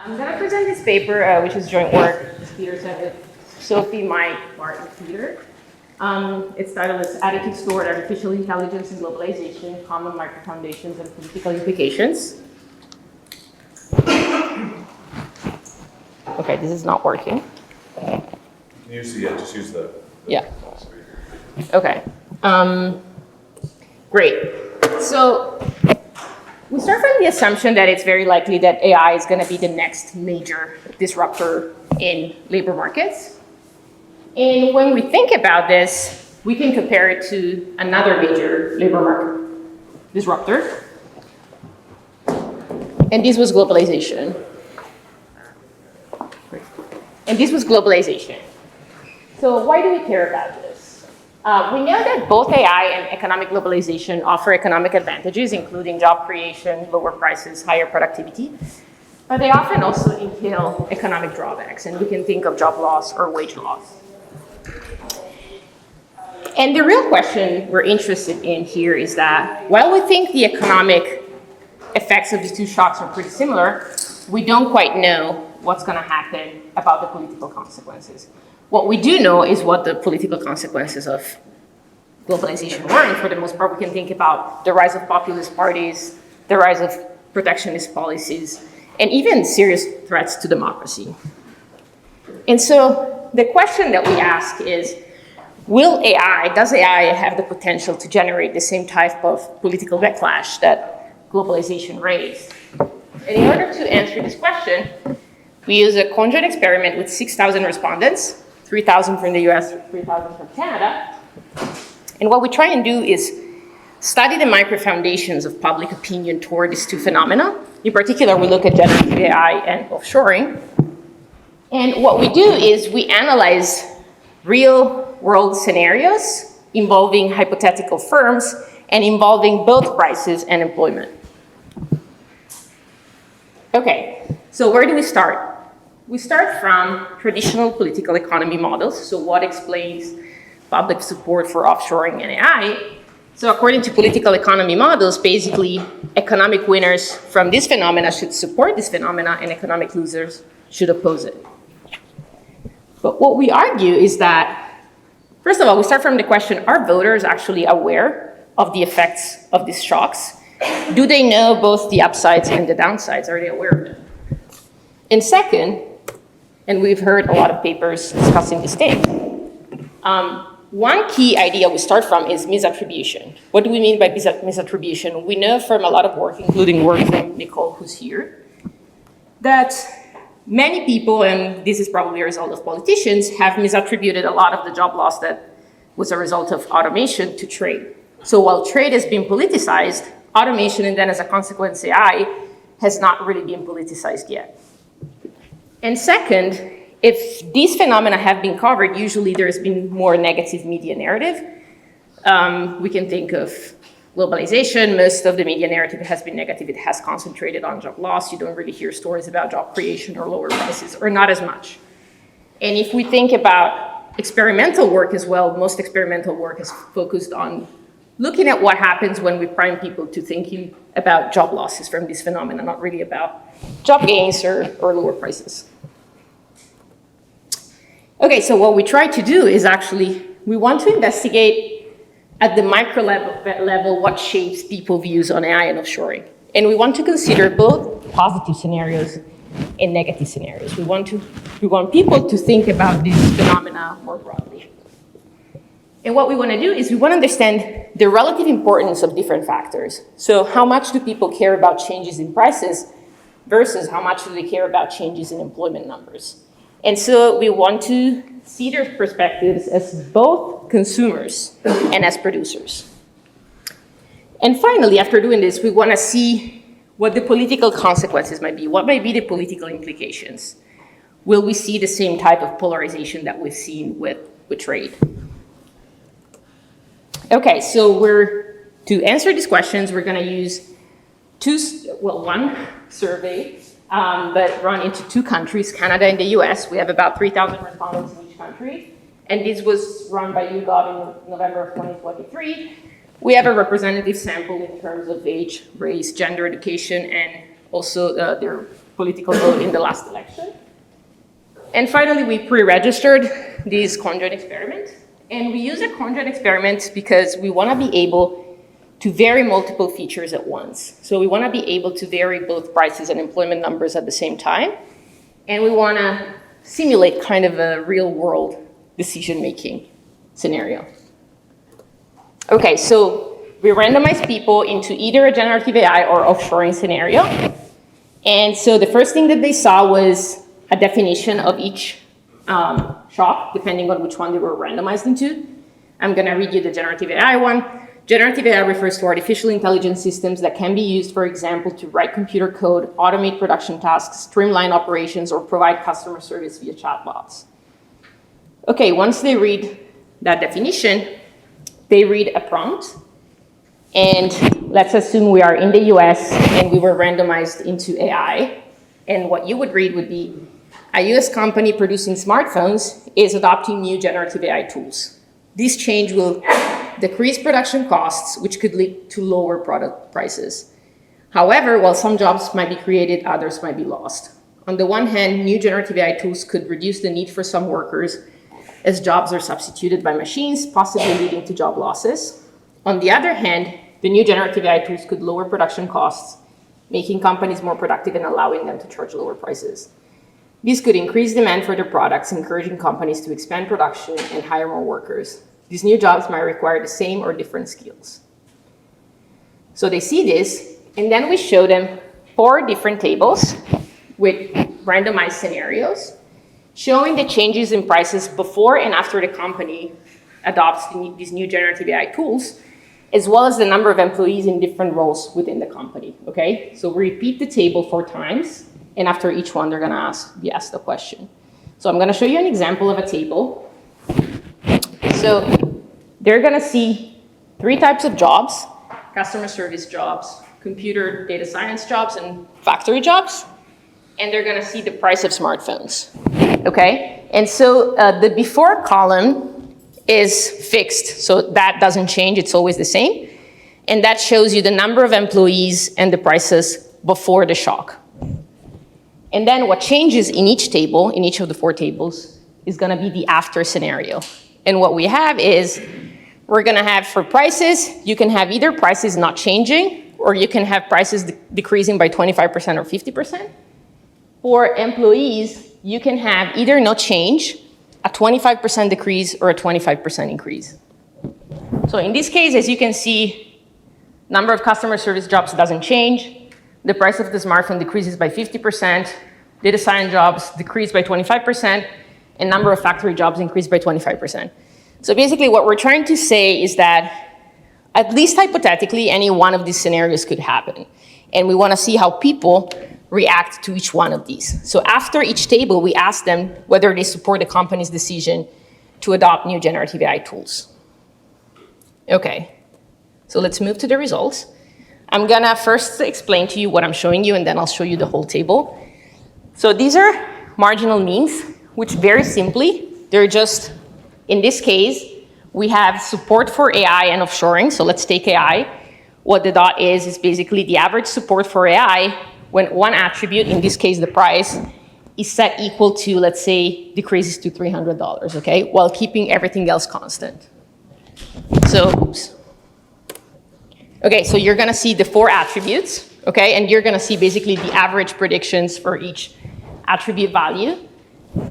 I'm going to present this paper, which is joint work, as Peter said, with Sophie, Mike, Bart, and Peter. Its title is Attitudes Toward Artificial Intelligence and Globalization, Common Microfoundations and Political Implications. Okay, this is not working. Just use the... Yeah. Okay. Great. So we start from the assumption that it's very likely that AI is going to be the next major disruptor in labor markets. And when we think about this, we can compare it to another major labor market disruptor. And this was globalization. And this was globalization. So why do we care about this? We know that both AI and economic globalization offer economic advantages, including job creation, lower prices, higher productivity. But they often also entail economic drawbacks, and we can think of job loss or wage loss. And the real question we're interested in here is that while we think the economic effects of these two shocks are pretty similar, we don't quite know what's going to happen about the political consequences. What we do know is what the political consequences of globalization were, and for the most part, we can think about the rise of populist parties, the rise of protectionist policies, and even serious threats to democracy. And so the question that we ask is, does AI have the potential to generate the same type of political backlash that globalization raised? And in order to answer this question, we use a conjoint experiment with 6,000 respondents, 3,000 from the US, 3,000 from Canada. And what we try and do is study the microfoundations of public opinion toward these two phenomena. In particular, we look at generative AI and offshoring. And what we do is we analyze real-world scenarios involving hypothetical firms and involving both prices and employment. Okay, so where do we start? We start from traditional political economy models. So what explains public support for offshoring and AI? So according to political economy models, basically economic winners from this phenomena should support this phenomena and economic losers should oppose it. But what we argue is that, first of all, we start from the question, are voters actually aware of the effects of these shocks? Do they know both the upsides and the downsides? Are they aware of them? And second, and we've heard a lot of papers discussing this thing, one key idea we start from is misattribution. What do we mean by misattribution? We know from a lot of work, including work from Nicole, who's here, that many people, and this is probably a result of politicians, have misattributed a lot of the job loss that was a result of automation to trade. So while trade has been politicized, automation and then as a consequence AI has not really been politicized yet. And second, if these phenomena have been covered, usually there's been more negative media narrative. We can think of globalization. Most of the media narrative has been negative. It has concentrated on job loss. You don't really hear stories about job creation or lower prices, or not as much. And if we think about experimental work as well, most experimental work is focused on looking at what happens when we prime people to thinking about job losses from this phenomena, not really about job gains or lower prices. Okay, so what we try to do is actually, we want to investigate at the micro level what shapes people's views on AI and offshoring. And we want to consider both positive scenarios and negative scenarios. We want people to think about these phenomena more broadly. And what we want to do is we want to understand the relative importance of different factors. So how much do people care about changes in prices versus how much do they care about changes in employment numbers? And so we want to see their perspectives as both consumers and as producers. And finally, after doing this, we want to see what the political consequences might be. What might be the political implications? Will we see the same type of polarization that we've seen with trade? Okay, so to answer these questions, we're going to use one survey, but run into two countries, Canada and the US. We have about 3,000 respondents in each country. And this was run by YouGov in November of 2023. We have a representative sample in terms of age, race, gender, education, and also their political vote in the last election. And finally, we pre-registered this conjoint experiment. And we use a conjoint experiment because we want to be able to vary multiple features at once. So we want to be able to vary both prices and employment numbers at the same time. And we want to simulate kind of a real-world decision-making scenario. Okay, so we randomize people into either a generative AI or offshoring scenario. And so the first thing that they saw was a definition of each shock, depending on which one they were randomized into. I'm going to read you the generative AI one. Generative AI refers to artificial intelligence systems that can be used, for example, to write computer code, automate production tasks, streamline operations, or provide customer service via chatbots. Okay, once they read that definition, they read a prompt. And let's assume we are in the US and we were randomized into AI. And what you would read would be, a US company producing smartphones is adopting new generative AI tools. This change will decrease production costs, which could lead to lower product prices. However, while some jobs might be created, others might be lost. On the one hand, new generative AI tools could reduce the need for some workers as jobs are substituted by machines, possibly leading to job losses. On the other hand, the new generative AI tools could lower production costs, making companies more productive and allowing them to charge lower prices. This could increase demand for their products, encouraging companies to expand production and hire more workers. These new jobs might require the same or different skills. So they see this, and then we show them 4 different tables with randomized scenarios, showing the changes in prices before and after the company adopts these new generative AI tools, as well as the number of employees in different roles within the company, okay? So we repeat the table 4 times, and after each one, they're gonna be asked a question. So I'm gonna show you an example of a table. So they're gonna see 3 types of jobs: customer service jobs, computer data science jobs, and factory jobs. And they're gonna see the price of smartphones, okay? And so the before column is fixed, so that doesn't change, it's always the same. And that shows you the number of employees and the prices before the shock. And then what changes in each table, in each of the 4 tables, is gonna be the after scenario. And what we have is, we're gonna have for prices, you can have either prices not changing, or you can have prices decreasing by 25% or 50%. For employees, you can have either no change, a 25% decrease, or a 25% increase. So in this case, as you can see, number of customer service jobs doesn't change. The price of the smartphone decreases by 50%. Data science jobs decrease by 25%. And number of factory jobs increase by 25%. So basically what we're trying to say is that, at least hypothetically, any one of these scenarios could happen. And we want to see how people react to each one of these. So after each table, we ask them whether they support the company's decision to adopt new generative AI tools. Okay, so let's move to the results. I'm gonna first explain to you what I'm showing you, and then I'll show you the whole table. So these are marginal means, which very simply, they're just, in this case, we have support for AI and offshoring. So let's take AI. What the dot is basically the average support for AI when one attribute, in this case the price, is set equal to, let's say, decreases to $300, okay? While keeping everything else constant. So, oops. Okay, so you're gonna see the 4 attributes, okay? And you're gonna see basically the average predictions for each attribute value.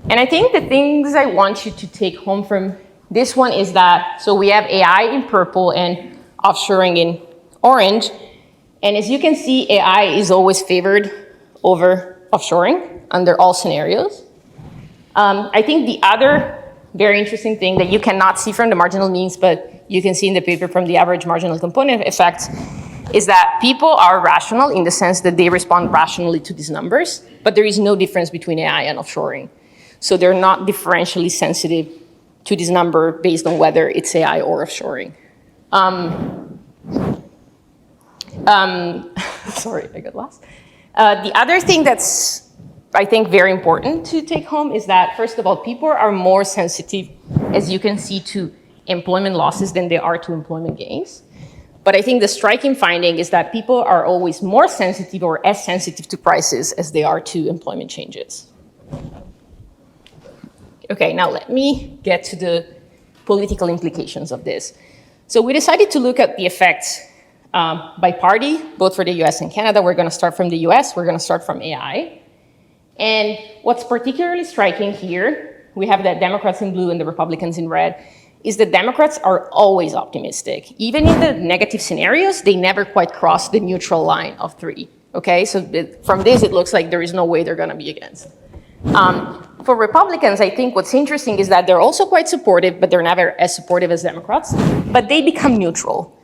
And I think the things I want you to take home from this one is that, so we have AI in purple and offshoring in orange. And as you can see, AI is always favored over offshoring under all scenarios. I think the other very interesting thing that you cannot see from the marginal means, but you can see in the paper from the average marginal component effect, is that people are rational in the sense that they respond rationally to these numbers, but there is no difference between AI and offshoring. So they're not differentially sensitive to this number based on whether it's AI or offshoring. Sorry, I got lost. The other thing that's, I think, very important to take home is that, first of all, people are more sensitive, as you can see, to employment losses than they are to employment gains. But I think the striking finding is that people are always more sensitive or as sensitive to prices as they are to employment changes. Okay, now let me get to the political implications of this. So we decided to look at the effects by party, both for the US and Canada. We're going to start from the US. We're going to start from AI. And what's particularly striking here, we have the Democrats in blue and the Republicans in red, is that Democrats are always optimistic. Even in the negative scenarios, they never quite cross the neutral line of 3. Okay, so from this, it looks like there is no way they're going to be against. For Republicans, I think what's interesting is that they're also quite supportive, but they're never as supportive as Democrats. But they become neutral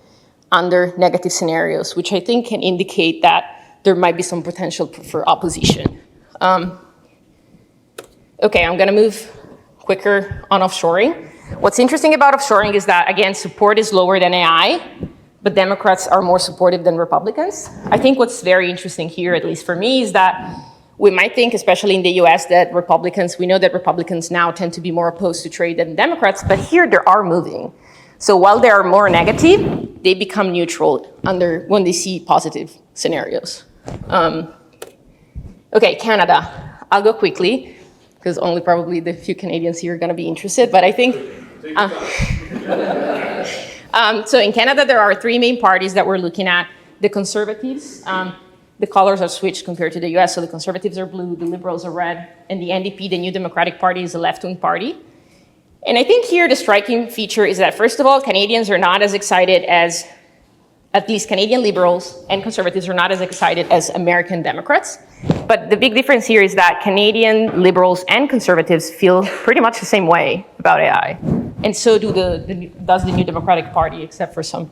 under negative scenarios, which I think can indicate that there might be some potential for opposition. Okay, I'm going to move quicker on offshoring. What's interesting about offshoring is that, again, support is lower than AI, but Democrats are more supportive than Republicans. I think what's very interesting here, at least for me, is that we might think, especially in the US, that we know that Republicans now tend to be more opposed to trade than Democrats, but here they are moving. So while they are more negative, they become neutral when they see positive scenarios. Okay, Canada. I'll go quickly, because only probably the few Canadians here are going to be interested, but I think... so in Canada, there are 3 main parties that we're looking at. The Conservatives, the colors are switched compared to the US, so the Conservatives are blue, the Liberals are red, and the NDP, the New Democratic Party, is a left-wing party. And I think here the striking feature is that, first of all, Canadians are not as excited as, at least Canadian Liberals and Conservatives are not as excited as American Democrats. But the big difference here is that Canadian Liberals and Conservatives feel pretty much the same way about AI. And so does the New Democratic Party, except for some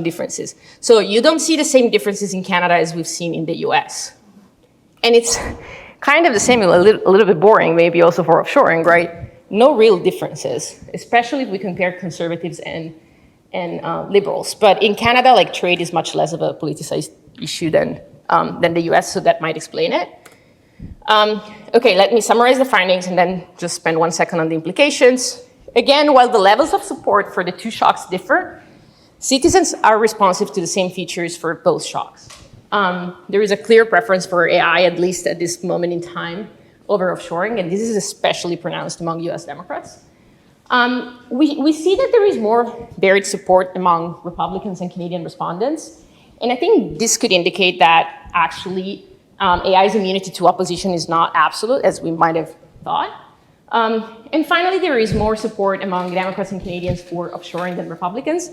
differences. So you don't see the same differences in Canada as we've seen in the US. And it's kind of the same, a little bit boring, maybe also for offshoring, right? No real differences, especially if we compare Conservatives and Liberals. But in Canada, like, trade is much less of a politicized issue than the US, so that might explain it. Okay, let me summarize the findings and then just spend 1 second on the implications. Again, while the levels of support for the 2 shocks differ, citizens are responsive to the same features for both shocks. There is a clear preference for AI, at least at this moment in time, over offshoring, and this is especially pronounced among US Democrats. We see that there is more varied support among Republicans and Canadian respondents, and I think this could indicate that actually AI's immunity to opposition is not absolute, as we might have thought. And finally, there is more support among Democrats and Canadians for offshoring than Republicans.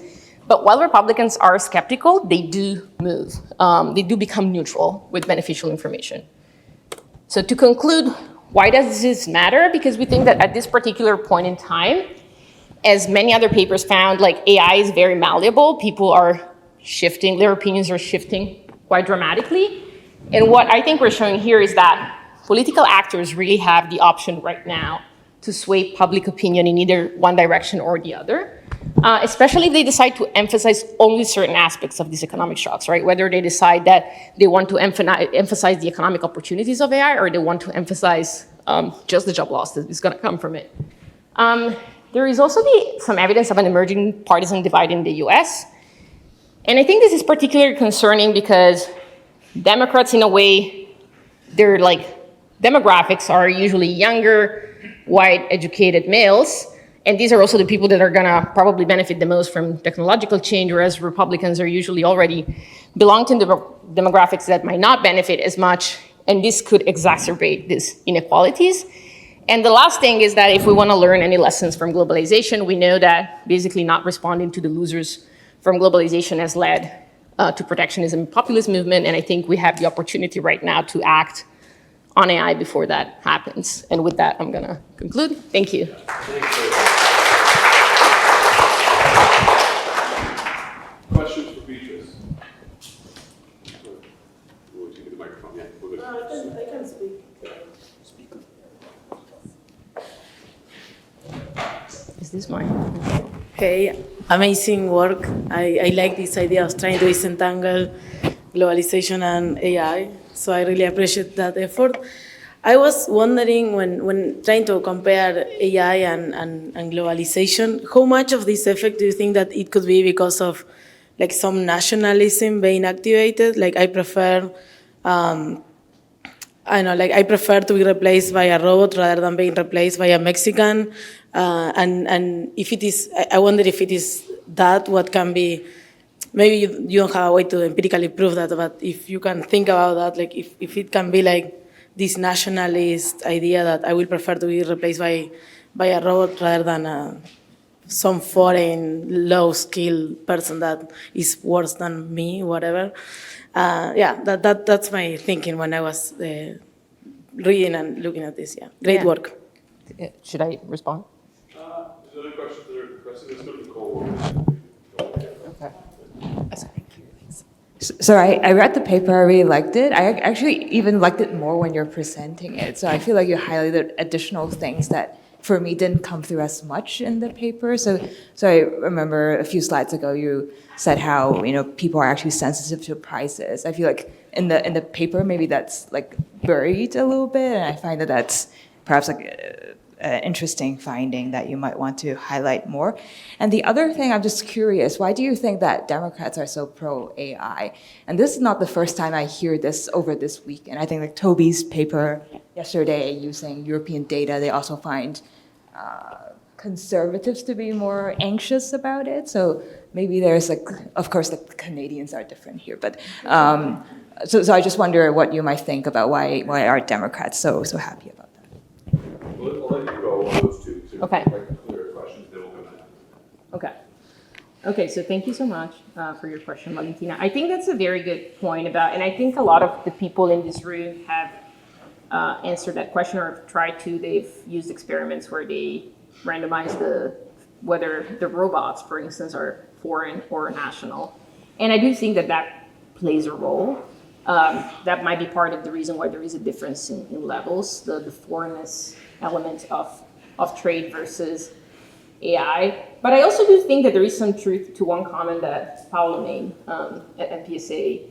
But while Republicans are skeptical, they do move. They do become neutral with beneficial information. So to conclude, why does this matter? Because we think that at this particular point in time, as many other papers found, like, AI is very malleable. People are shifting, their opinions are shifting quite dramatically. And what I think we're showing here is that political actors really have the option right now to sway public opinion in either one direction or the other, especially if they decide to emphasize only certain aspects of these economic shocks, right? Whether they decide that they want to emphasize the economic opportunities of AI, or they want to emphasize just the job loss that is going to come from it. There is also some evidence of an emerging partisan divide in the US. And I think this is particularly concerning because Democrats, in a way, their demographics are usually younger, white, educated males. And these are also the people that are going to probably benefit the most from technological change, whereas Republicans are usually already belong to demographics that might not benefit as much. And this could exacerbate these inequalities. And the last thing is that if we want to learn any lessons from globalization, we know that basically not responding to the losers from globalization has led to protectionism and populist movement. And I think we have the opportunity right now to act on AI before that happens. And with that, I'm going to conclude. Thank you. Questions for Beatrice? We'll give you the microphone. Yeah, we're good. I can speak. Is this mine? Okay, amazing work. I like this idea of trying to disentangle globalization and AI. So I really appreciate that effort. I was wondering, when trying to compare AI and globalization, how much of this effect do you think that it could be because of like some nationalism being activated. Like I prefer, I prefer to be replaced by a robot rather than being replaced by a Mexican. And if it is, I wonder if it is that what can be. Maybe you don't have a way to empirically prove that, but if you can think about that, like if it can be like this nationalist idea that I will prefer to be replaced by a robot rather than some foreign low-skilled person that is worse than me, whatever. That's my thinking when I was reading and looking at this. Yeah, great work. Should I respond? There's another question that are pressing. Let's go to Nicole. Okay. So I read the paper, I really liked it. I actually even liked it more when you're presenting it. So I feel like you highlighted additional things that for me didn't come through as much in the paper. So I remember a few slides ago you said how people are actually sensitive to prices. I feel like in the paper maybe that's like buried a little bit, and I find that that's perhaps like an interesting finding that you might want to highlight more. And the other thing, I'm just curious, why do you think that Democrats are so pro-AI? And this is not the first time I hear this over this week. And I think like Toby's paper yesterday using European data, they also find conservatives to be more anxious about it. So maybe there's like, of course, the Canadians are different here, but so I just wonder what you might think about why are Democrats so happy about that? I'll let you go on those two. Okay. Like clear questions, then we'll go back. Okay, so thank you so much for your question, Valentina. I think that's a very good point about, and I think a lot of the people in this room have answered that question or have tried to. They've used experiments where they randomize whether the robots, for instance, are foreign or national. And I do think that plays a role. That might be part of the reason why there is a difference in levels, the foreignness element of trade versus AI. But I also do think that there is some truth to one comment that Paolo made at MPSA,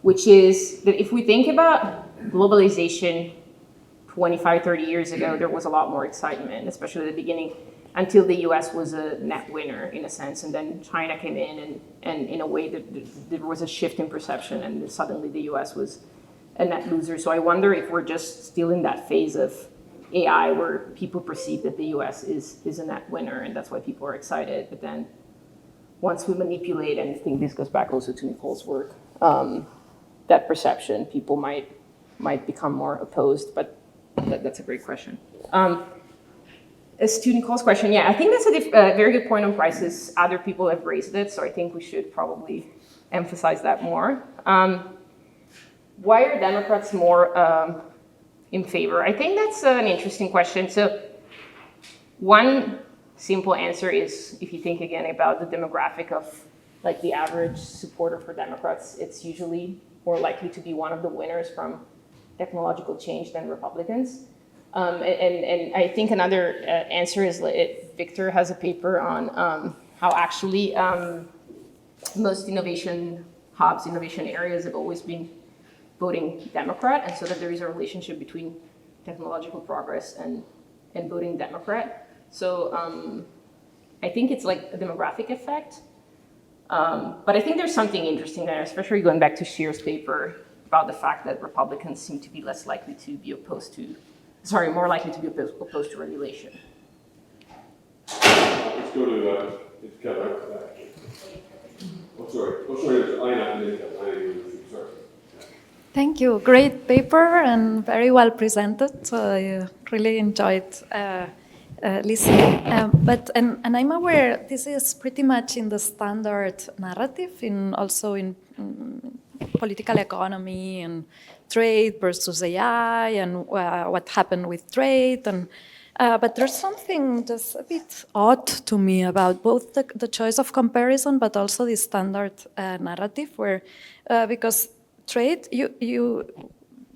which is that if we think about globalization 25, 30 years ago, there was a lot more excitement, especially at the beginning, until the US was a net winner in a sense, and then China came in and in a way that there was a shift in perception, and suddenly the US was a net loser. So I wonder if we're just still in that phase of AI where people perceive that the US is a net winner, and that's why people are excited. But then once we manipulate, and I think this goes back also to Nicole's work, that perception, people might become more opposed, but that's a great question. As to Nicole's question, yeah, I think that's a very good point on prices. Other people have raised it, so I think we should probably emphasize that more. Why are Democrats more in favor? I think that's an interesting question. So one simple answer is, if you think again about the demographic of like the average supporter for Democrats, it's usually more likely to be one of the winners from technological change than Republicans. And I think another answer is Victor has a paper on how actually most innovation hubs, innovation areas have always been voting Democrat, and so that there is a relationship between technological progress and voting Democrat. So I think it's like a demographic effect. But I think there's something interesting there, especially going back to Scheer's paper about the fact that Republicans seem to be more likely to be opposed to regulation. Let's go to Kevin. Sorry, Aina. Sorry. Thank you. Great paper and very well presented. So I really enjoyed listening. And I'm aware this is pretty much in the standard narrative, also in political economy and trade versus AI and what happened with trade. But there's something just a bit odd to me about both the choice of comparison, but also the standard narrative, where because trade, you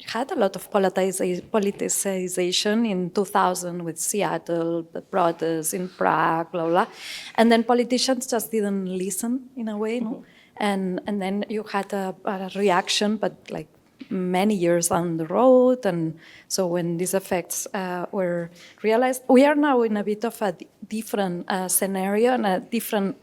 had a lot of politicization in 2000 with Seattle, the protests in Prague, blah, blah. And then politicians just didn't listen in a way, no? And then you had a reaction, but like many years down the road. And so when these effects were realized, we are now in a bit of a different scenario and a different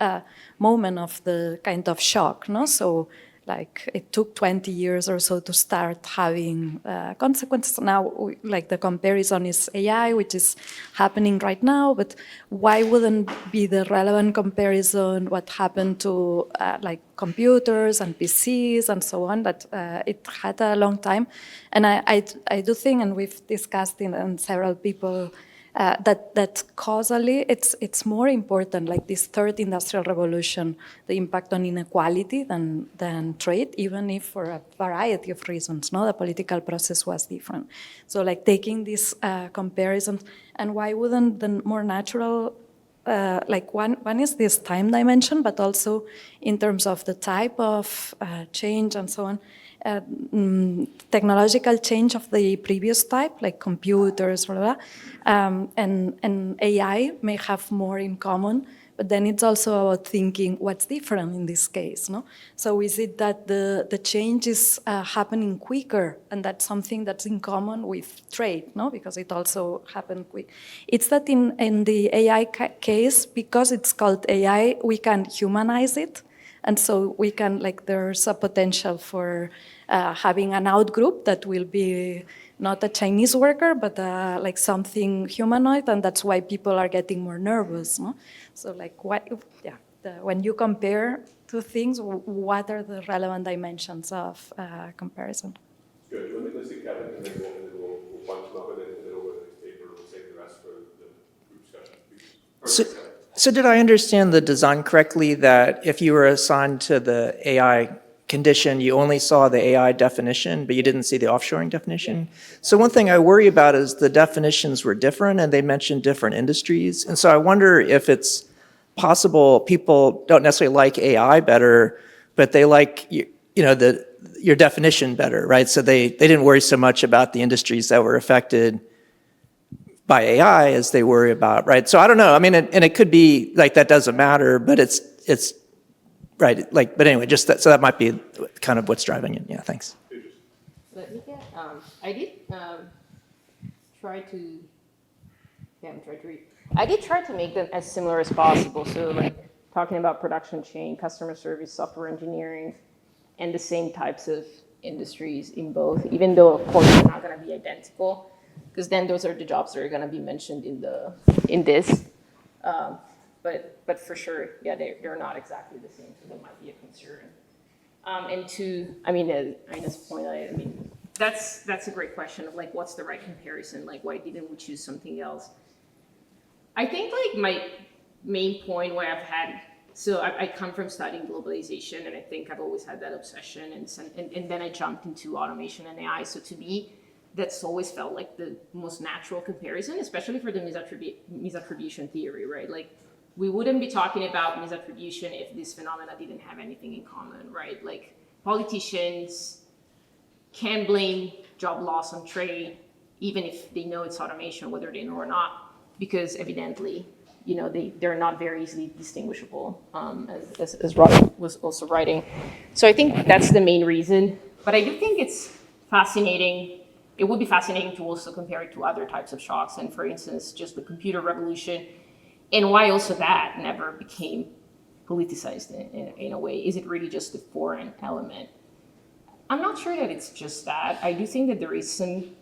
moment of the kind of shock, no? So like it took 20 years or so to start having consequences. Now, like the comparison is AI, which is happening right now, but why wouldn't be the relevant comparison what happened to like computers and PCs and so on, that it had a long time. And I do think, and we've discussed it, and several people, that causally it's more important, like this third industrial revolution, the impact on inequality than trade, even if for a variety of reasons, no, the political process was different. So like taking these comparisons, and why wouldn't the more natural, like one is this time dimension, but also in terms of the type of change and so on, technological change of the previous type, like computers, blah, blah, and AI may have more in common, but then it's also about thinking what's different in this case, no? So is it that the change is happening quicker, and that's something that's in common with trade, no? Because it also happened quick. It's that in the AI case, because it's called AI, we can humanize it. And so we can, like, there's a potential for having an outgroup that will be not a Chinese worker, but like something humanoid, and that's why people are getting more nervous, no? So like, when you compare two things, what are the relevant dimensions of comparison? Good. Let's see Kevin, and then we'll bunch them up, and then over the next paper, we'll save the rest for the group discussion. So did I understand the design correctly, that if you were assigned to the AI condition, you only saw the AI definition, but you didn't see the offshoring definition? Yeah. So one thing I worry about is the definitions were different, and they mentioned different industries. And so I wonder if it's possible people don't necessarily like AI better, but they like, your definition better, right? So they didn't worry so much about the industries that were affected by AI as they worry about, right? So I don't know. I mean, and it could be like that doesn't matter, but it's right. Like, but anyway, just that. So that might be kind of what's driving it. Yeah. Thanks. Let me get. I did try to. Yeah, I'm trying to read. I did try to make them as similar as possible. So like talking about production chain, customer service, software engineering, and the same types of industries in both, even though of course they're not going to be identical, because then those are the jobs that are going to be mentioned in this. But for sure, yeah, they're not exactly the same, so that might be a concern. And to, I mean, Ina's point, I mean, that's a great question of like, what's the right comparison? Like, why didn't we choose something else? I think like my main point why I've had, so I come from studying globalization, and I think I've always had that obsession, and then I jumped into automation and AI. So to me, that's always felt like the most natural comparison, especially for the misattribution theory, right? Like, we wouldn't be talking about misattribution if this phenomena didn't have anything in common, right? Like, politicians can blame job loss on trade, even if they know it's automation, whether they know or not, because evidently, they're not very easily distinguishable, as Rod was also writing. So I think that's the main reason. But I do think it's fascinating. It would be fascinating to also compare it to other types of shocks, and for instance, just the computer revolution, and why also that never became politicized in a way. Is it really just the foreign element? I'm not sure that it's just that. I do think that there is some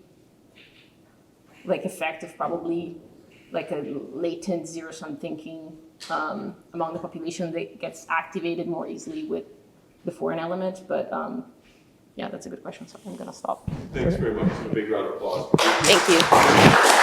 like effect of probably like a latent zero-sum thinking among the population that gets activated more easily with the foreign element. But yeah, that's a good question, so I'm gonna stop. Thanks very much. A big round of applause. Thank you.